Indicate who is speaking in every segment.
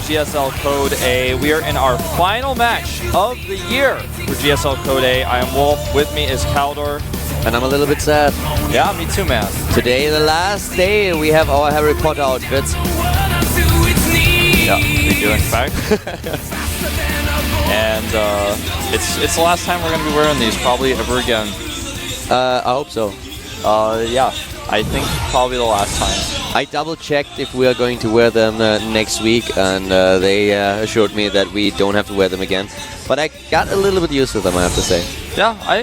Speaker 1: GSL Code A. We are in our final match of the year for GSL Code A. I am Wolf. With me is Kaldor.
Speaker 2: And I'm a little bit sad.
Speaker 1: Yeah, me too, man.
Speaker 2: Today, the last day, we have our Harry Potter outfits.
Speaker 1: Yeah, we do in fact. And it's the last time we're going to be wearing these, probably ever again.
Speaker 2: I hope so.
Speaker 1: Yeah, I think probably the last time.
Speaker 2: I double-checked if we are going to wear them next week, and they assured me that we don't have to wear them again. But I got a little bit used to them, I have to say.
Speaker 1: Yeah, I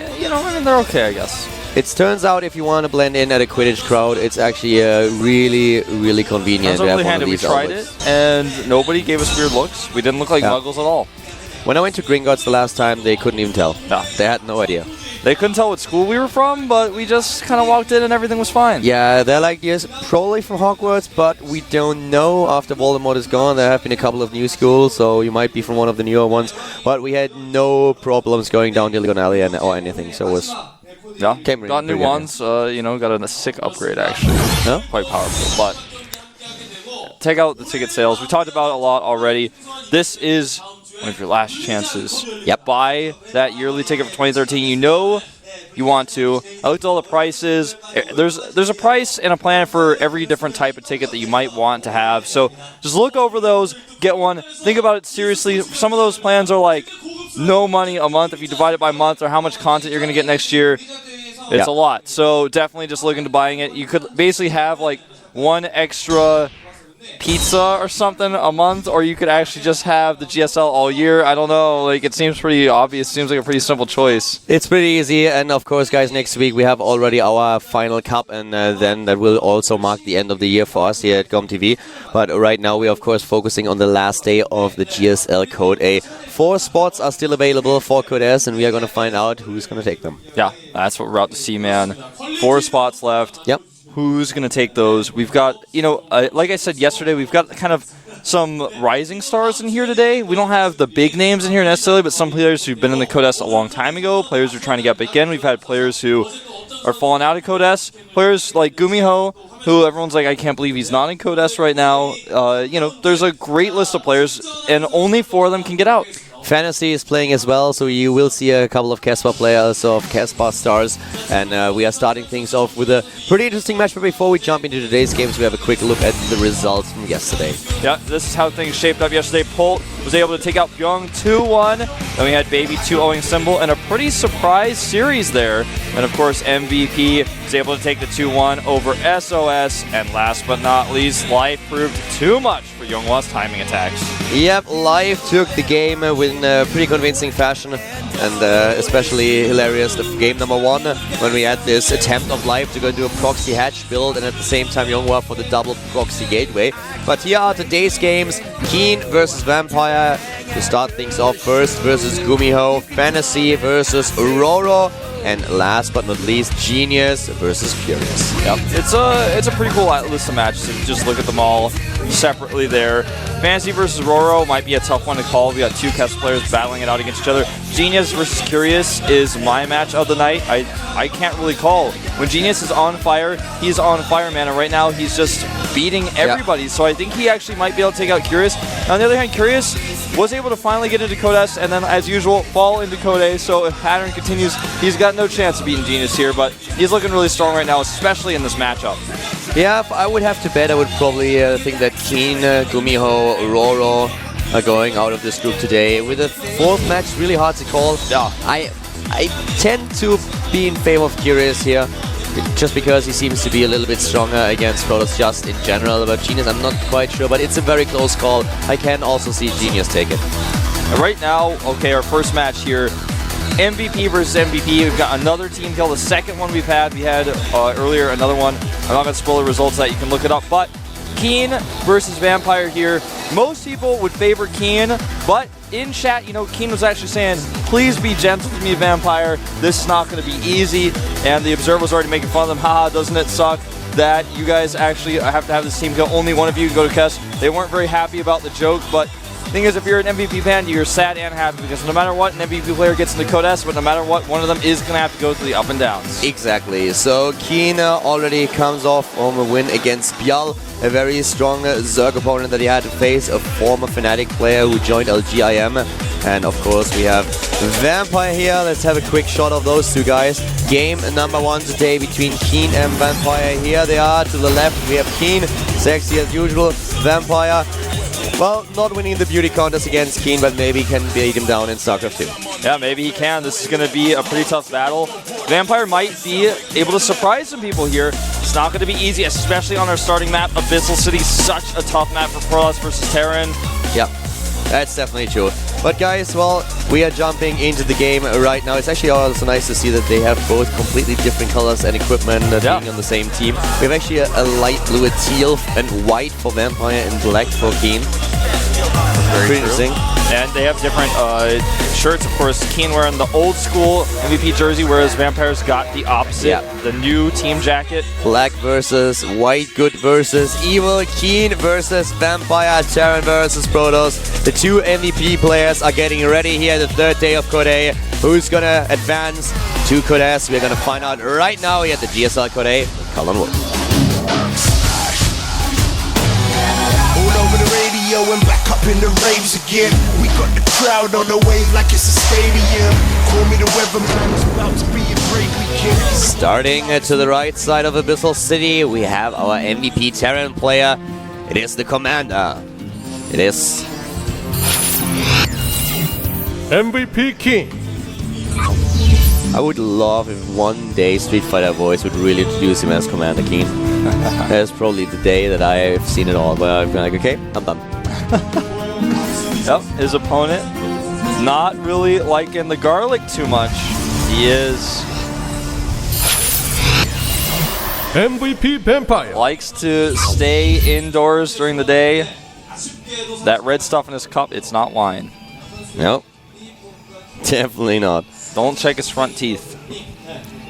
Speaker 1: mean, they're okay, I guess.
Speaker 2: It turns out if you want to blend in at a Quidditch crowd, it's actually really, really convenient to have one of these.
Speaker 1: We tried it, and nobody gave us weird looks. We didn't look like muggles at all.
Speaker 2: When I went to Gringotts the last time, they couldn't even tell.
Speaker 1: Yeah.
Speaker 2: They had no idea.
Speaker 1: They couldn't tell what school we were from, but we just kind of walked in and everything was fine.
Speaker 2: Yeah, they're like, yes, probably from Hogwarts, but we don't know. After Voldemort is gone, there have been a couple of new schools, so you might be from one of the newer ones. But we had no problems going down Diagon Alley or anything, so it was...
Speaker 1: Yeah, got new ones, got a sick upgrade, actually.
Speaker 2: Huh?
Speaker 1: Quite powerful, but... Take out the ticket sales. We talked about it a lot already. This is one of your last chances.
Speaker 2: Yep.
Speaker 1: Buy that yearly ticket for 2013. You know you want to. I looked at all the prices. There's a price and a plan for every different type of ticket that you might want to have. So just look over those, get one. Think about it seriously. Some of those plans are like no money a month. If you divide it by month or how much content you're going to get next year, it's a lot. So definitely just look into buying it. You could basically have like one extra pizza or something a month, or you could actually just have the GSL all year. I don't know, like it seems pretty obvious, seems like a pretty simple choice.
Speaker 2: It's pretty easy, and of course guys, next week we have already our final cup, and then that will also mark the end of the year for us here at GOMTV. But right now we are of course focusing on the last day of the GSL Code A. 4 spots are still available for Code S, and we are going to find out who's going to take them.
Speaker 1: Yeah, that's what we're out to see, man. 4 spots left.
Speaker 2: Yep.
Speaker 1: Who's going to take those? We've got, like I said yesterday, we've got kind of some rising stars in here today. We don't have the big names in here necessarily, but some players who've been in the Code S a long time ago, players who are trying to get back in. We've had players who are falling out of Code S, players like Gumiho, who everyone's like, I can't believe he's not in Code S right now. There's a great list of players, and only 4 of them can get out.
Speaker 2: Fantasy is playing as well, so you will see a couple of Caspar players, of Caspar stars, and we are starting things off with a pretty interesting match. But before we jump into today's games, we have a quick look at the results from yesterday.
Speaker 1: Yeah, this is how things shaped up yesterday. Polt was able to take out Byung 2-1. Then we had Baby 2-0ing Symbol, and a pretty surprise series there. And of course, MVP was able to take the 2-1 over SOS. And last but not least, Life proved too much for Younghwa's timing attacks.
Speaker 2: Yep, Life took the game in a pretty convincing fashion, and especially hilarious the game number 1 when we had this attempt of Life to go do a proxy hatch build, and at the same time Younghwa for the double proxy gateway. But here are today's games: Keen versus Vampire to start things off first versus Gumiho, Fantasy versus Roro, and last but not least, Genius versus Curious.
Speaker 1: Yep, it's a pretty cool list of matches if you just look at them all separately there. Fantasy versus Roro might be a tough one to call. We got 2 Kess players battling it out against each other. Genius versus Curious is my match of the night. I can't really call. When Genius is on fire, he's on fire, man, and right now he's just beating everybody. So I think he actually might be able to take out Curious. On the other hand, Curious was able to finally get into Code S and then, as usual, fall into Code A. So if pattern continues, he's got no chance of beating Genius here, but he's looking really strong right now, especially in this matchup.
Speaker 2: Yeah, if I would have to bet, I would probably think that Keen, Gumiho, Roro are going out of this group today. With a 4th match, really hard to call.
Speaker 1: Yeah.
Speaker 2: I tend to be in favor of Curious here, just because he seems to be a little bit stronger against Protoss just in general. But Genius, I'm not quite sure, but it's a very close call. I can also see Genius take it.
Speaker 1: Right now, okay, our first match here, MVP versus MVP. We've got another team kill, the second one we've had. We had earlier another one. I'm not going to spoil the results of that. You can look it up. But Keen versus Vampire here. Most people would favor Keen, but in chat, Keen was actually saying, please be gentle with me, Vampire. This is not going to be easy. And the Observer was already making fun of them. Haha, doesn't it suck that you guys actually have to have this team kill? Only one of you can go to Kess. They weren't very happy about the joke, but thing is, if you're an MVP fan, you're sad and happy because no matter what, an MVP player gets into Code S, but no matter what, one of them is going to have to go through the up and downs.
Speaker 2: Exactly. So Keen already comes off on a win against Bjal, a very strong Zerg opponent that he had to face, a former Fnatic player who joined LGIM. And of course we have Vampire here. Let's have a quick shot of those two guys. Game number 1 today between Keen and Vampire. Here they are. To the left we have Keen, sexy as usual. Vampire, well, not winning the beauty contest against Keen, but maybe can beat him down in StarCraft 2.
Speaker 1: Yeah, maybe he can. This is going to be a pretty tough battle. Vampire might be able to surprise some people here. It's not going to be easy, especially on our starting map. Abyssal City, such a tough map for Protoss versus Terran.
Speaker 2: Yeah, that's definitely true. But guys, well, we are jumping into the game right now. It's actually also nice to see that they have both completely different colors and equipment being on the same team. We have actually a light blue, a teal, and white for Vampire and black for Keen. Pretty interesting.
Speaker 1: And they have different shirts, of course. Keen wearing the old school MVP jersey, whereas Vampire's got the opposite, the new team jacket.
Speaker 2: Black versus white, good versus evil, Keen versus Vampire, Terran versus Protoss. The two MVP players are getting ready here the third day of Code A. Who's gonna advance to Code S? We're gonna find out right now here at the GSL Code A. Colin Wood.
Speaker 3: And back up in the raves again. We got the crowd on the wave like it's a stadium. Call me the weatherman, it's about to be a great weekend.
Speaker 2: Starting to the right side of Abyssal City, we have our MVP Terran player. It is the Commander. It is
Speaker 4: MVP King.
Speaker 2: I would love if one day Street Fighter Voice would really introduce him as Commander Keen. That's probably the day that I've seen it all, but I'm like, okay, I'm done.
Speaker 1: Yep, his opponent not really liking the garlic too much. He is.
Speaker 4: MVP Vampire.
Speaker 1: Likes to stay indoors during the day. That red stuff in his cup, it's not wine.
Speaker 2: Nope. Definitely not.
Speaker 1: Don't check his front teeth.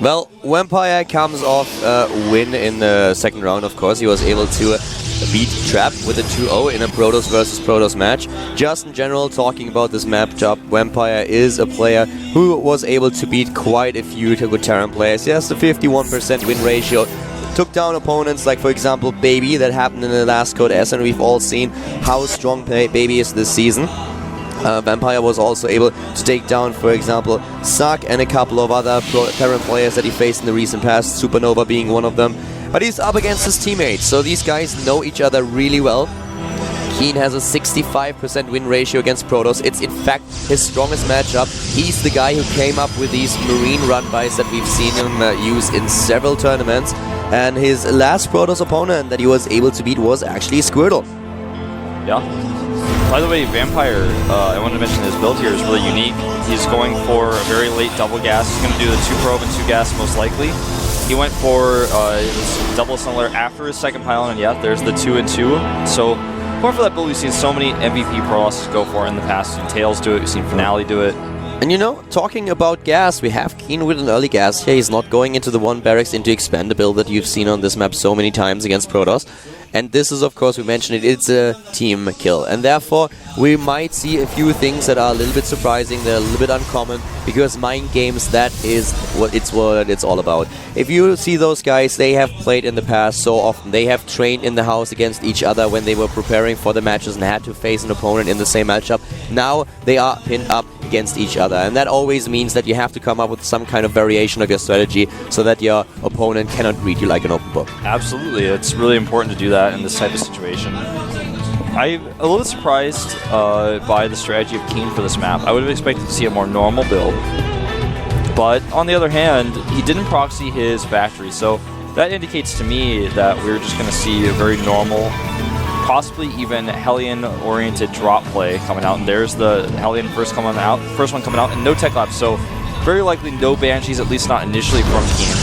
Speaker 2: Well, Vampire comes off a win in the second round, of course. He was able to beat Trap with a 2-0 in a Protoss versus Protoss match. Just in general, talking about this matchup, Vampire is a player who was able to beat quite a few good Terran players. He has the 51% win ratio. Took down opponents like, for example, Baby, that happened in the last Code S, and we've all seen how strong Baby is this season. Vampire was also able to take down, for example, Suck and a couple of other Terran players that he faced in the recent past, Supernova being one of them. But he's up against his teammates, so these guys know each other really well. Keen has a 65% win ratio against Protoss. It's in fact his strongest matchup. He's the guy who came up with these Marine run-bys that we've seen him use in several tournaments. And his last Protoss opponent that he was able to beat was actually Squirtle.
Speaker 1: Yeah. By the way, Vampire, I wanted to mention his build here is really unique. He's going for a very late double gas. He's going to do the 2 probe and 2 gas most likely. He went for his double assembler after his second pylon, and yeah, there's the 2 and 2. So, going for that build we've seen so many MVP Prolosses go for in the past. We've seen Tails do it, we've seen Finale do it.
Speaker 2: And you know, talking about gas, we have Keen with an early gas here. He's not going into the 1 barracks into expand, a build that you've seen on this map so many times against Protoss. And this is, of course, we mentioned it, it's a team kill. And therefore, we might see a few things that are a little bit surprising, they're a little bit uncommon, because mind games, that is what it's all about. If you see those guys, they have played in the past so often. They have trained in the house against each other when they were preparing for the matches and had to face an opponent in the same matchup. Now they are pinned up against each other, and that always means that you have to come up with some kind of variation of your strategy so that your opponent cannot read you like an open book.
Speaker 1: Absolutely, it's really important to do that in this type of situation. I'm a little surprised by the strategy of Keen for this map. I would have expected to see a more normal build, but on the other hand, he didn't proxy his factory, so that indicates to me that we're just going to see a very normal, possibly even Hellion-oriented drop play coming out, and there's the Hellion first one coming out, and no tech labs, so very likely no Banshees, at least not initially from Keen.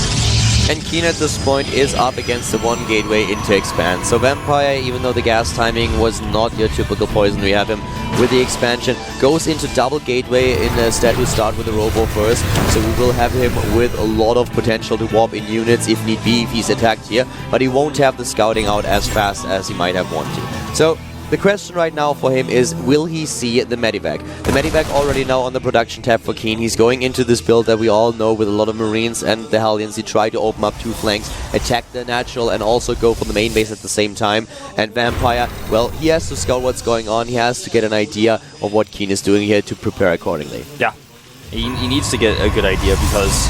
Speaker 2: And Keen at this point is up against the 1 gateway into expand. So Vampire, even though the gas timing was not your typical poison, we have him with the expansion, goes into double gateway instead to start with the Robo first. So we will have him with a lot of potential to warp in units if need be, if he's attacked here. But he won't have the scouting out as fast as he might have wanted to. So the question right now for him is, will he see the Medivac? The Medivac already now on the production tab for Keen. He's going into this build that we all know with a lot of Marines and the Hellions. He tried to open up 2 flanks, attack the natural and also go for the main base at the same time. And Vampire, well, he has to scout what's going on. He has to get an idea of what Keen is doing here to prepare accordingly.
Speaker 1: Yeah, he needs to get a good idea because,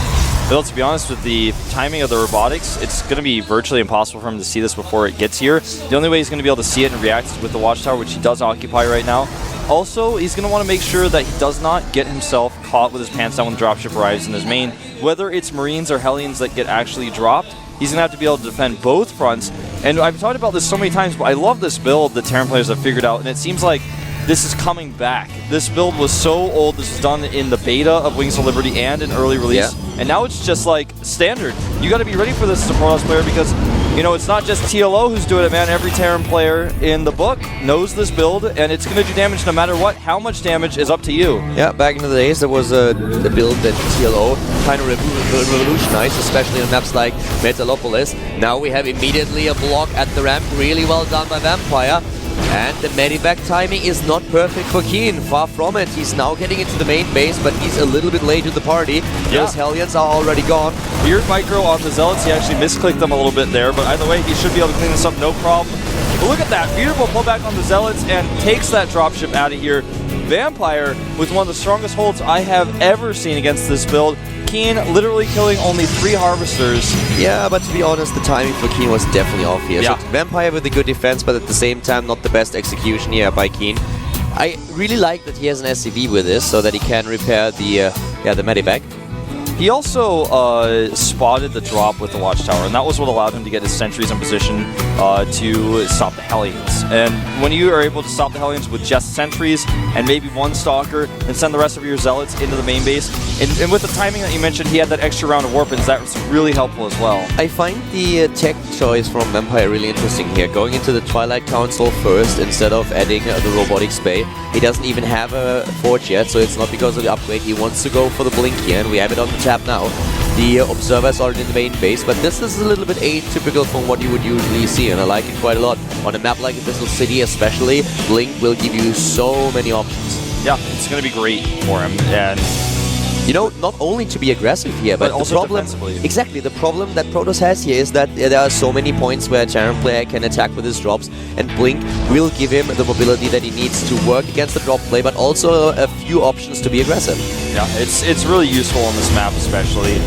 Speaker 1: well, to be honest, with the timing of the robotics, it's going to be virtually impossible for him to see this before it gets here. The only way he's going to be able to see it and react is with the Watchtower, which he does occupy right now. Also, he's going to want to make sure that he does not get himself caught with his pants down when the dropship arrives in his main. Whether it's Marines or Hellions that get actually dropped, he's going to have to be able to defend both fronts. And I've talked about this so many times, but I love this build that Terran players have figured out, and it seems like this is coming back. This build was so old. This was done in the beta of Wings of Liberty and in early release.
Speaker 2: Yeah.
Speaker 1: And now it's just like standard. You got to be ready for this as a Protoss player because, you know, it's not just TLO who's doing it, man. Every Terran player in the book knows this build, and it's going to do damage no matter what. How much damage is up to you.
Speaker 2: Yeah, back in the days, there was a build that TLO kind of revolutionized, especially on maps like Metalopolis. Now we have immediately a block at the ramp. Really well done by Vampire. And the Medivac timing is not perfect for Keen, far from it. He's now getting into the main base, but he's a little bit late to the party. Those Hellions are already gone.
Speaker 1: Weird micro on the Zealots, he actually misclicked them a little bit there, but either way, he should be able to clean this up, no problem. But look at that, beautiful pullback on the Zealots and takes that dropship out of here. Vampire with one of the strongest holds I have ever seen against this build. Keen literally killing only 3 Harvesters.
Speaker 2: Yeah, but to be honest, the timing for Keen was definitely off here.
Speaker 1: Yeah.
Speaker 2: So Vampire with a good defense, but at the same time, not the best execution here by Keen. I really like that he has an SCV with this, so that he can repair the Medivac.
Speaker 1: He also spotted the drop with the Watchtower, and that was what allowed him to get his sentries in position to stop the Hellions. And when you are able to stop the Hellions with just sentries and maybe 1 Stalker and send the rest of your Zealots into the main base, and with the timing that you mentioned, he had that extra round of Warpins, that was really helpful as well.
Speaker 2: I find the tech choice from Vampire really interesting here. Going into the Twilight Council first instead of adding the Robotics Bay. He doesn't even have a Forge yet, so it's not because of the upgrade. He wants to go for the Blink here, and we have it on the tab now. The Observer is already in the main base, but this is a little bit atypical from what you would usually see, and I like it quite a lot. On a map like Abyssal City especially, Blink will give you so many options.
Speaker 1: Yeah, it's going to be great for him, and
Speaker 2: you know, not only to be aggressive here, but
Speaker 1: also
Speaker 2: the problem,
Speaker 1: defensively.
Speaker 2: Exactly, the problem that Protoss has here is that there are so many points where a Terran player can attack with his drops, and Blink will give him the mobility that he needs to work against the drop play, but also a few options to be aggressive.
Speaker 1: Yeah, it's really useful on this map especially.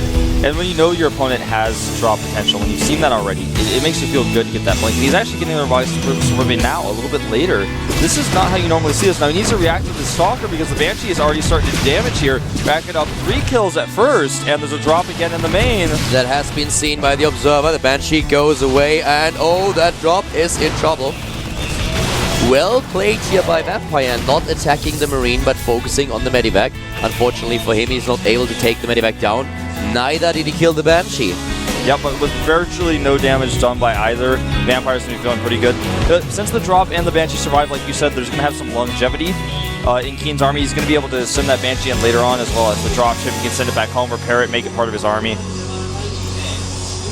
Speaker 1: And when you know your opponent has drop potential, when you've seen that already, it makes you feel good to get that Blink. And he's actually getting the revised Suburban now, a little bit later. This is not how you normally see this. Now he needs to react with the Stalker because the Banshee is already starting to do damage here. Back it up, 3 kills at first, and there's a drop again in the main.
Speaker 2: That has been seen by the Observer. The Banshee goes away, and oh, that drop is in trouble. Well played here by Vampire, not attacking the Marine, but focusing on the Medivac. Unfortunately for him, he's not able to take the Medivac down. Neither did he kill the Banshee.
Speaker 1: Yep, but with virtually no damage done by either, Vampire's going to be feeling pretty good. Since the drop and the Banshee survived, like you said, there's going to have some longevity in Keen's army. He's going to be able to send that Banshee in later on, as well as the dropship. He can send it back home, repair it, make it part of his army.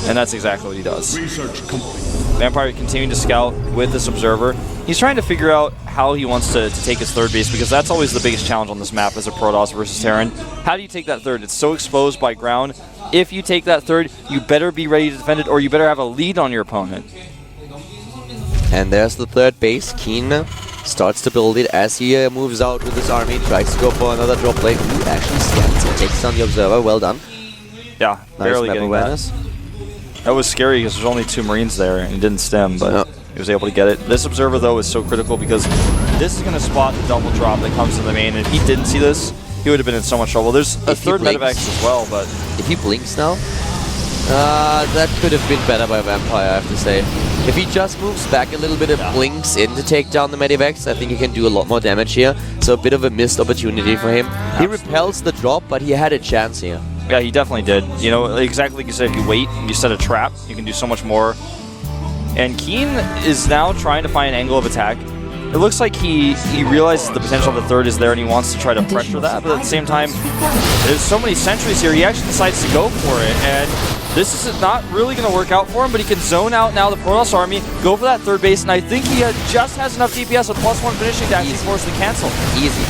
Speaker 1: And that's exactly what he does.
Speaker 4: Research complete.
Speaker 1: Vampire continuing to scout with this Observer. He's trying to figure out how he wants to take his third base, because that's always the biggest challenge on this map as a Protoss versus Terran. How do you take that third? It's so exposed by ground. If you take that third, you better be ready to defend it, or you better have a lead on your opponent.
Speaker 2: And there's the third base. Keen starts to build it as he moves out with his army, tries to go for another drop play. Ooh, actually scans and takes down the Observer. Well done.
Speaker 1: Yeah,
Speaker 2: Nice
Speaker 1: barely
Speaker 2: map
Speaker 1: getting
Speaker 2: awareness.
Speaker 1: that was scary because there's only 2 Marines there, and he didn't stem, but
Speaker 2: No.
Speaker 1: he was able to get it. This Observer, though, is so critical because this is going to spot the double drop that comes to the main, and if he didn't see this, he would have been in so much trouble. There's a third Medivac as well, but
Speaker 2: If he blinks now, that could have been better by Vampire, I have to say. If he just moves back a little bit and blinks in to take down the Medivacs, I think he can do a lot more damage here. So a bit of a missed opportunity for him. He repels the drop, but he had a chance here.
Speaker 1: yeah, he definitely did. You know, exactly like you said, if you wait, you set a trap, you can do so much more. And Keen is now trying to find an angle of attack. it looks like he realizes the potential of the third is there and he wants to try to pressure that, but at the same time, there's so many sentries here, he actually decides to go for it, and this is not really going to work out for him, but he can zone out now the Protoss army, go for that third base, and I think he just has enough DPS with +1 finishing to actually force the cancel.
Speaker 2: Easy.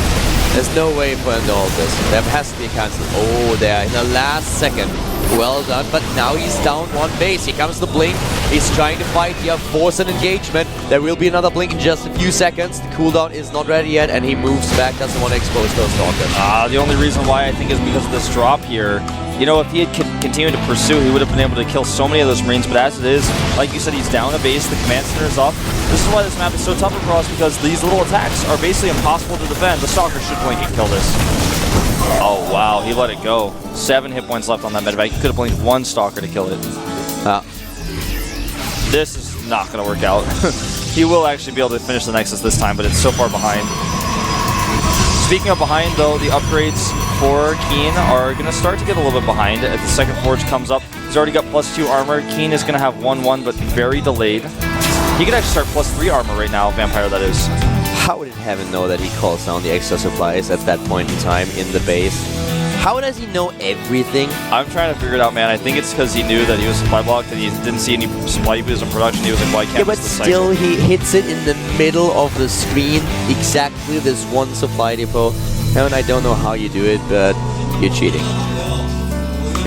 Speaker 2: There's no way for him to hold this. There has to be a cancel. Oh, there in the last second. Well done, but now he's down one base. Here comes the blink. He's trying to fight here, force an engagement. There will be another blink in just a few seconds. The cooldown is not ready yet, and he moves back, doesn't want to expose those stalkers.
Speaker 1: The only reason why I think is because of this drop here. You know, if he had continued to pursue, he would have been able to kill so many of those Marines, but as it is, like you said, he's down a base, the command center is up. This is why this map is so tough for us, because these little attacks are basically impossible to defend. The Stalker should blink and kill this. Oh, wow, he let it go. 7 hit points left on that medevac. He could have blinked 1 Stalker to kill it. This is not going to work out. He will actually be able to finish the Nexus this time, but it's so far behind. Speaking of behind, though, the upgrades for Keen are going to start to get a little bit behind. As the second forge comes up, he's already got +2 armor. Keen is going to have 1-1, but very delayed. He could actually start +3 armor right now, Vampire that is.
Speaker 2: How did Heaven know that he calls down the extra supplies at that point in time in the base? How does he know everything?
Speaker 1: I'm trying to figure it out, man. I think it's because he knew that he was supply blocked and he didn't see any supply depots in production. He was like, why can't
Speaker 2: but still he hits it in the middle of the screen, exactly this one supply depot. Heaven, I don't know how you do it, but you're cheating.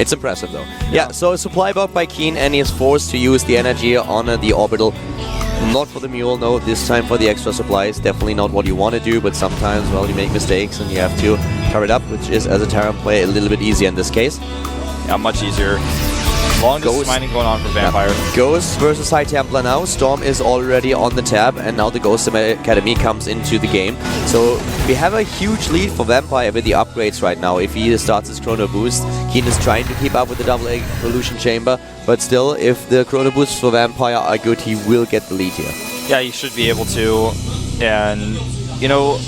Speaker 2: It's impressive, though. Yeah, so a supply block by Keen, and he is forced to use the energy on the orbital. Not for the mule, no, this time for the extra supplies. Definitely not what you want to do, but sometimes, well, you make mistakes and you have to cover it up, which is, as a Terran player, a little bit easier in this case.
Speaker 1: Yeah, much easier. Long distance mining going on for Vampire.
Speaker 2: Yeah. Ghost versus High Templar now. Storm is already on the tab, and now the Ghost Academy comes into the game. So we have a huge lead for Vampire with the upgrades right now. If he starts his Chrono Boost, Keen is trying to keep up with the double Evolution Chamber, but still, if the Chrono Boosts for Vampire are good, he will get the lead here.
Speaker 1: Yeah, he should be able to, and, you know,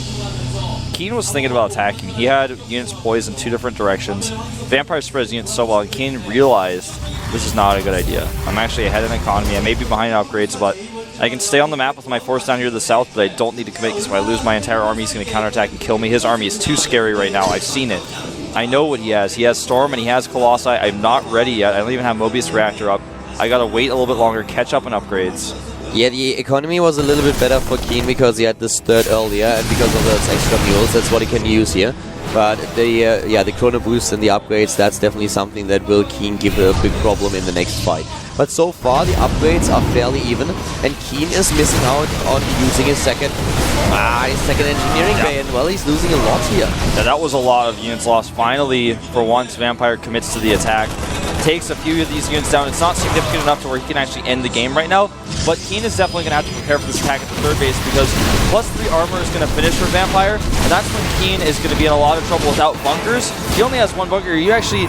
Speaker 1: Keen was thinking about attacking. He had units poised in 2 different directions. Vampire spreads units so well, and Keen realized this is not a good idea. I'm actually ahead in economy. I may be behind in upgrades, but I can stay on the map with my force down here to the south, but I don't need to commit, because if I lose my entire army, he's going to counterattack and kill me. His army is too scary right now. I've seen it. I know what he has. He has Storm and he has Colossi. I'm not ready yet. I don't even have Mobius Reactor up. I got to wait a little bit longer, catch up on upgrades.
Speaker 2: Yeah, the economy was a little bit better for Keen because he had this third earlier, and because of those extra mules, that's what he can use here. But the Chrono Boost and the upgrades, that's definitely something that will Keen give a big problem in the next fight. But so far, the upgrades are fairly even, and Keen is missing out on using his second engineering bay, and well, he's losing a lot here.
Speaker 1: Yeah, that was a lot of units lost. Finally, for once, Vampire commits to the attack. Takes a few of these units down. It's not significant enough to where he can actually end the game right now, but Keen is definitely going to have to prepare for this attack at the third base, because +3 armor is going to finish for Vampire, and that's when Keen is going to be in a lot of trouble without bunkers. He only has 1 bunker. You actually,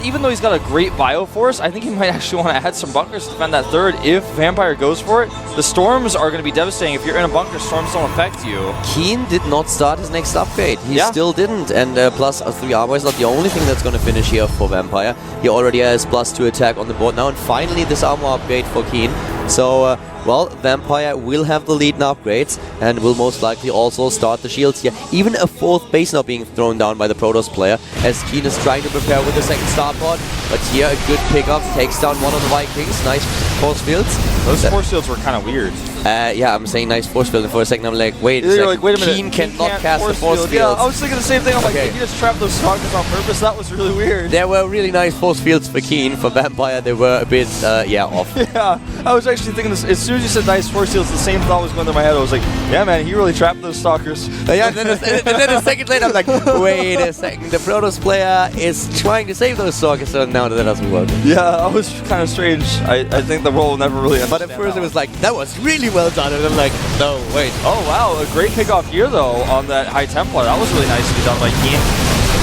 Speaker 1: even though he's got a great Bioforce, I think he might actually want to add some bunkers to defend that third if Vampire goes for it. The storms are going to be devastating. If you're in a bunker, storms don't affect you.
Speaker 2: Keen did not start his next upgrade. He still didn't, and +3 armor is not the only thing that's going to finish here for Vampire. He already has +2 attack on the board now, and finally this armor upgrade for Keen. So, well, Vampire will have the lead in upgrades, and will most likely also start the shields here. Even a 4th base now being thrown down by the Protoss player, as Keen is trying to prepare with the second starport. But here, a good pickup, takes down one of the Vikings. Nice force fields.
Speaker 1: Those force fields were kind of weird.
Speaker 2: Yeah, I'm saying nice force field, and for a second I'm like, wait a minute, Keen cannot cast the force fields.
Speaker 1: Yeah, I was thinking the same thing. I'm like, did you just trap those stalkers on purpose? That was really weird.
Speaker 2: There were really nice force fields for Keen. For Vampire, they were a bit, off.
Speaker 1: Yeah, I was actually thinking this, as soon as you said nice force fields, the same thought was going through my head. I was like, yeah, man, he really trapped those stalkers.
Speaker 2: Yeah, and then a second later, I'm like, wait a second, the Protoss player is trying to save those stalkers, so now that doesn't work.
Speaker 1: Yeah, that was kind of strange. I think the role never really understood.
Speaker 2: But at first it was like, that was really well done, and I'm like, no, wait.
Speaker 1: Oh, wow, a great kickoff here, though, on that High Templar. That was really nicely done by Keen.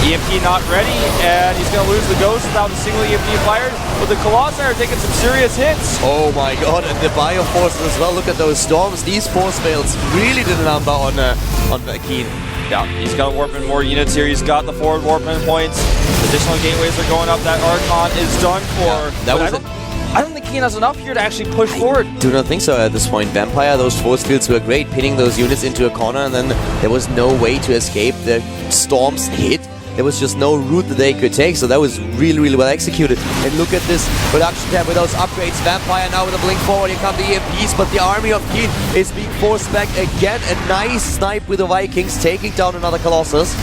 Speaker 1: EMP not ready, and he's going to lose the Ghost without a single EMP fired. But the Colossi are taking some serious hits.
Speaker 2: Oh my god, and the Bioforces as well. Look at those storms. These force fails really did a number on Keen.
Speaker 1: Yeah, he's got to warp in more units here. He's got the forward warp in points. Additional gateways are going up. That Archon is done for.
Speaker 2: Yeah,
Speaker 1: I don't think Keen has enough here to actually push forward.
Speaker 2: Do not think so at this point. Vampire, those force fields were great, pinning those units into a corner, and then there was no way to escape. The storms hit. There was just no route that they could take, so that was really, really well executed. And look at this production tab with those upgrades. Vampire now with a blink forward. Here come the EMPs, but the army of Keen is being forced back again. A nice snipe with the Vikings, taking down another Colossus.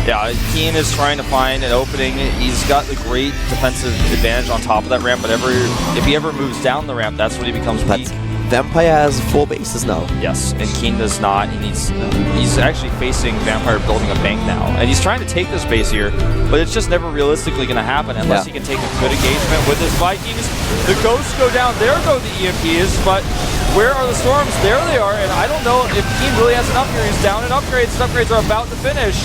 Speaker 1: Yeah, Keen is trying to find an opening. He's got the great defensive advantage on top of that ramp, but if he ever moves down the ramp, that's when he becomes weak.
Speaker 2: Vampire has 4 bases now.
Speaker 1: Yes, and Keen does not. He's actually facing Vampire building a bank now, and he's trying to take this base here, but it's just never realistically going to happen unless he can take a good engagement with his Vikings. The Ghosts go down. There go the EMPs, but where are the Storms? There they are, and I don't know if Keen really has enough here. He's down in upgrades. His upgrades are about to finish.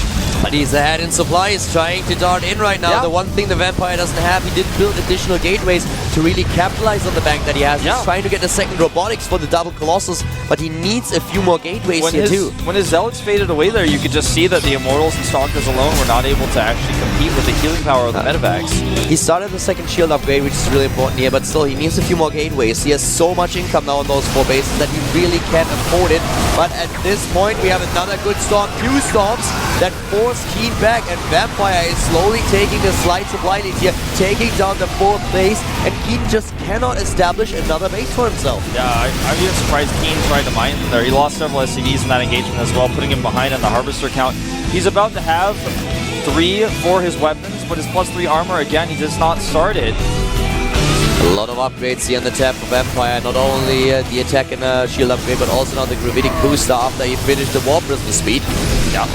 Speaker 2: But he's ahead in supply, he's trying to dart in right now. The one thing the Vampire doesn't have, he didn't build additional gateways to really capitalize on the bank that he has. He's trying to get the second robotics for the double Colossus, but he needs a few more gateways here too.
Speaker 1: When his Zealots faded away there, you could just see that the Immortals and Stalkers alone were not able to actually compete with the healing power of the Medivacs.
Speaker 2: He started the second shield upgrade, which is really important here, but still he needs a few more gateways. He has so much income now on those 4 bases that he really can't afford it. But at this point, we have another good storm, 2 storms that force Keen back, and Vampire is slowly taking a slight supply lead here, taking down the 4th base, and Keen just cannot establish another base for himself.
Speaker 1: Yeah, I'm even surprised Keen tried to mine them there. He lost several SCVs in that engagement as well, putting him behind on the Harvester count. He's about to have 3 for his weapons, but his +3 armor, again, he does not start it.
Speaker 2: A lot of upgrades here on the tab for Vampire, not only the attack and shield upgrade, but also now the Gravitic booster after he finished the War Prism speed.
Speaker 1: Yeah.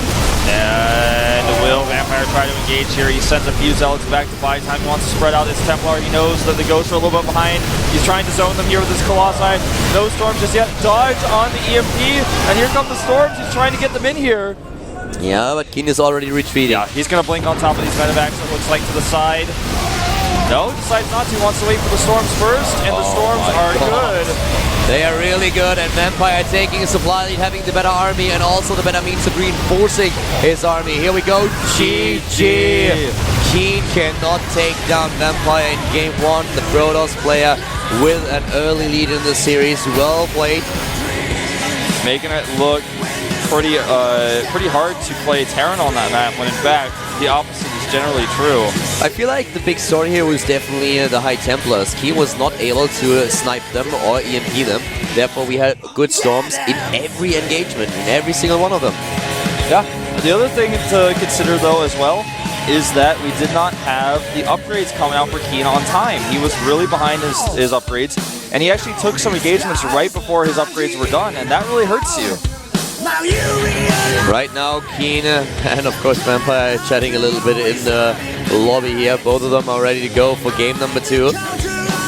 Speaker 1: And will Vampire try to engage here? He sends a few Zealots back to buy time. He wants to spread out his Templar. He knows that the Ghosts are a little bit behind. He's trying to zone them here with his Colossi. No Storms just yet. Dodge on the EMP. And here come the Storms. He's trying to get them in here.
Speaker 2: Yeah, but Keen is already retreating.
Speaker 1: Yeah, he's going to blink on top of these Medivacs, it looks like, to the side. No, decides not to. He wants to wait for the Storms first, and the Storms are good.
Speaker 2: They are really good, and Vampire taking a supply lead, having the better army, and also the better means of reinforcing his army. Here we go, GG! Keen cannot take down Vampire in game 1. The Protoss player with an early lead in the series. Well played.
Speaker 1: Making it look pretty hard to play Terran on that map, when in fact, the opposite is generally true.
Speaker 2: I feel like the big story here was definitely the High Templars. Keen was not able to snipe them or EMP them. Therefore, we had good storms in every engagement, in every single one of them.
Speaker 1: Yeah. The other thing to consider, though, as well, is that we did not have the upgrades coming out for Keen on time. He was really behind his upgrades, and he actually took some engagements right before his upgrades were done, and that really hurts you.
Speaker 2: Right now, Keen and of course Vampire chatting a little bit in the lobby here. Both of them are ready to go for game number 2.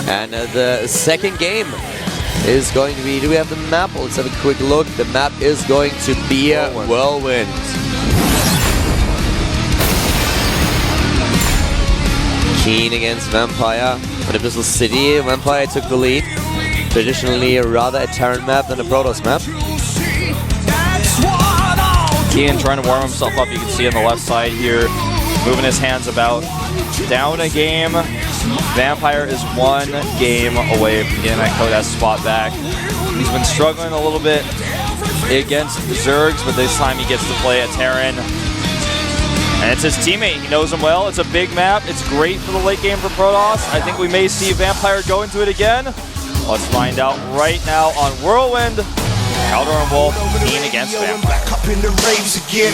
Speaker 2: And the second game is going to be, do we have the map? Let's have a quick look. The map is going to be Whirlwind. Keen against Vampire. But Abyssal City, Vampire took the lead. Traditionally rather a Terran map than a Protoss map.
Speaker 1: Keen trying to warm himself up, you can see on the left side here, moving his hands about. Down a game. Vampire is 1 game away from getting that Codex spot back. He's been struggling a little bit against the Zergs, but this time he gets to play a Terran. And it's his teammate, he knows him well. It's a big map, it's great for the late game for Protoss. I think we may see Vampire go into it again. Let's find out right now on Whirlwind. Caldor and Wolf, Keen against Vampire.
Speaker 3: Back up in the raves again.